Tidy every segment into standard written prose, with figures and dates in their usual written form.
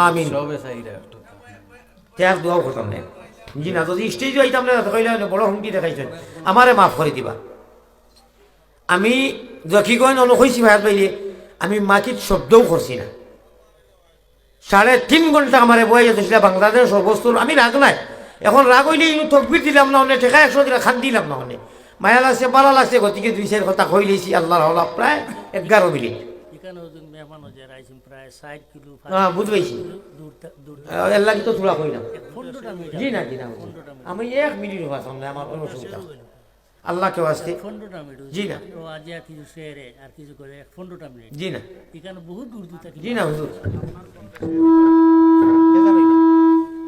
আমিন ত্যাগ দোয়াও করতাম না জি না যদি স্টেজে আইতাম না কইলে বড় হুমকি দেখাইছেন আমারে মাফ করে দিবা আমি যখন অনুকইছি ভাইয়াত বাইরে আমি মাটির শব্দও করছি না 3.5 ঘন্টা আমার বয়ে যেতেছিল বাংলাদেশ সর্বস্তর আমি রাগ নাই এখন রাগ হইলে ইনু তকবির দিলাম না অনেক ঠেকা 100 দিলা খান দিলাম না অনেক মায়া লাগছে ভালো লাগছে গতিকে 2-4 কথা কইলেছি আল্লাহর হলা প্রায় 11 মিনিট হ্যাঁ বুঝবাইছি এর লাগি তো তোলা কই না জি না আমি 1 মিনিট হওয়া সামনে আমার কোনো অসুবিধা আল্লাহ কে ওয়াস্তে জি না জি না জি না হুজুর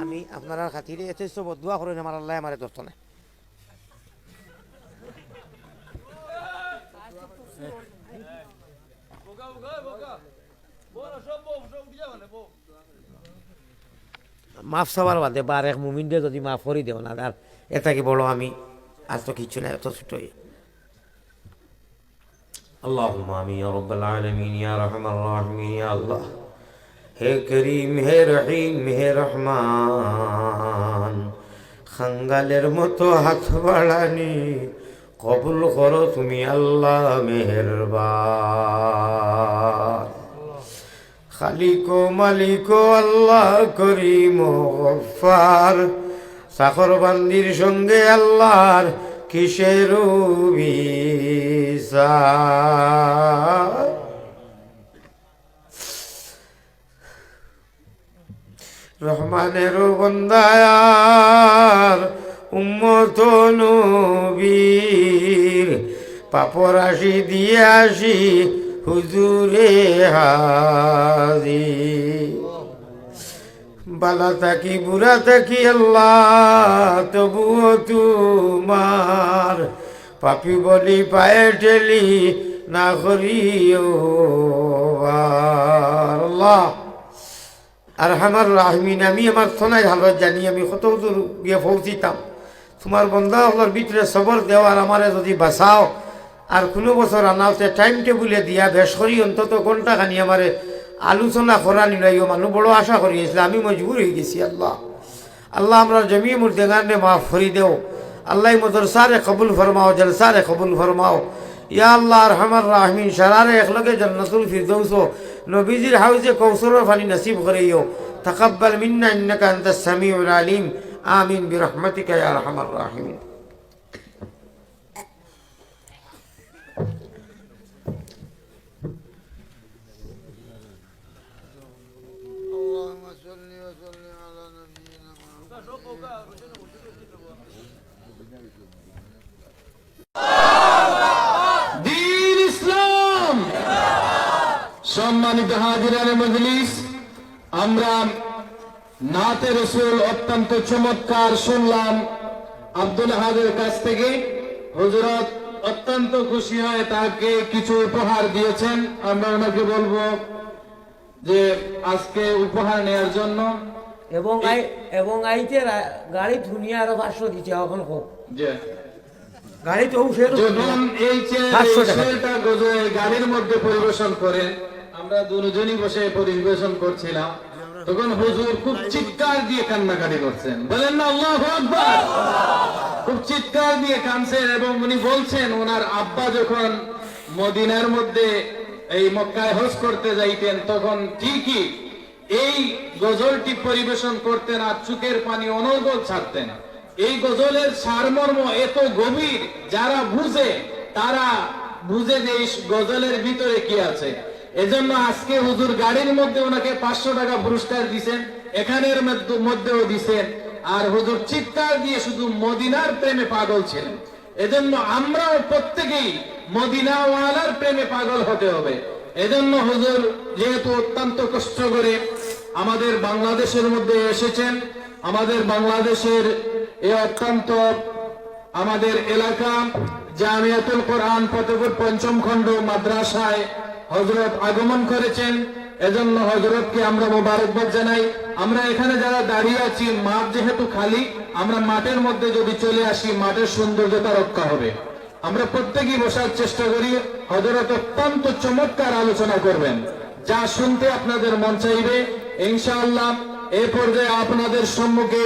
আমি আপনারা খাতিরে এতে সব দোয়া করেন আমার আল্লাহ আমারে দোস্ত না মাফ সবার বাদে বার এক মুমিনদের যদি মাফ করি দেও না আর এটা কি বড় আমি আর তো কিছু না এত ছোটই اللهم آمين يا رب العالمين يا رحم الراحمين يا الله হে করিম হে রহিম হে রহমান খাঙ্গালের মতো হাত বাড়ানি কবুল করো তুমি আল্লাহ মেহেরবান খালিকো মালিকো আল্লাহ করিম গফফার সাখর বান্দির সঙ্গে আল্লাহর কিসের বিচার রহমানের বন্দায়ার উম্মত নবীর পাপরাশি দিয়ে আসি হুজুরে হাজির বালা থাকি বুড়া থাকি আল্লাহ তবুও তোমার পাপি বলি পায়ে ঠেলি না করিও আল্লাহ আর আমার রাহমিন আমি আমার সোনাই হালত জানি আমি কত দূর গিয়ে পৌঁছিতাম তোমার বন্ধা হলোর ভিতরে সবর দেওয়ার আমারে যদি বাঁচাও আর কোনো বছর আনাওতে টাইম টেবুলে দিয়া বেশ করি অন্তত ঘন্টা খানি আমারে আলোচনা করা নিলাইও মানুষ বড় আশা করিয়েছিল আমি মজবুর হয়ে গেছি আল্লাহ আল্লাহ আমরা জমি মুর্দেগানে মাফ করি দেও আল্লাহ মদরসারে কবুল ফরমাও জলসারে কবুল ফরমাও ইয়া আল্লাহ আরহামার রাহমিন সারারে একলগে জান্নাতুল ফিরদৌস নবীজির হাউজে কৌসরের পানি নসিব করিও তাকাব্বাল মিন্না ইন্নাকা আনতাস সামিউল আলিম আমিন বিরহমাতিকা ইয়া আরহামার রাহিমিন সম্মানিত হাজিরানে মজলিস আমরা নাতে রসুল অত্যন্ত চমৎকার শুনলাম আব্দুল হাজের কাছ থেকে হযরত অত্যন্ত খুশি হয়ে তাকে কিছু উপহার দিয়েছেন আমরা ওনাকে বলবো যে আজকে উপহার নেওয়ার জন্য এবং আইতে গাড়ি ধুনিয়া আরো 500 দিতে এখন হোক যে গাড়ি তো যখন এই চেয়ারটা গজল গাড়ির মধ্যে পরিবেশন করেন আমরা দুজনই বসে পরিবেশন করছিলাম তখন হুজুর খুব চিৎকার দিয়ে কান্নাকাটি করছেন বলেন না আল্লাহু আকবার খুব চিৎকার দিয়ে কাঁদছেন এবং উনি বলছেন ওনার আব্বা যখন মদিনার মধ্যে এই মক্কায় হজ করতে যাইতেন তখন ঠিকই এই গজলটি পরিবেশন করতেন আর চোখের পানি অনর্গল ছাড়তেন এই গজলের সারমর্ম এত গভীর যারা বুঝে তারা বুঝে যে এই গজলের ভিতরে কি আছে এজন্য আজকে হুজুর গাড়ির মধ্যে ওনাকে 500 টাকা পুরস্কার দিবেন এখানের মধ্যেও দিবেন আর হুজুর চিৎকার দিয়ে শুধু মদিনার প্রেমে পাগল ছিলেন এজন্য আমরাও প্রত্যেকেই মদিনাওয়ালার প্রেমে পাগল হতে হবে এজন্য হুজুর যেহেতু অত্যন্ত কষ্ট করে আমাদের বাংলাদেশের মধ্যে এসেছেন আমাদের বাংলাদেশের এই অত্যন্ত আমাদের এলাকা জামিয়াতুল কোরআন ফতেপুর পঞ্চম খণ্ড মাদ্রাসায় হযরত আগমন করেছেন এজন্য হযরতকে আমরা মোবারকবাদ জানাই আমরা এখানে যারা দাঁড়িয়ে আছি মাঠ যেহেতু খালি আমরা মাঠের মধ্যে যদি চলে আসি মাঠের সৌন্দর্যতা রক্ষা হবে আমরা প্রত্যেকই বসার চেষ্টা করি হযরত অত্যন্ত চমৎকার আলোচনা করবেন যা শুনতে আপনাদের মন চাইবে ইনশাআল্লাহ এই পর্যায়ে আপনাদের সম্মুখে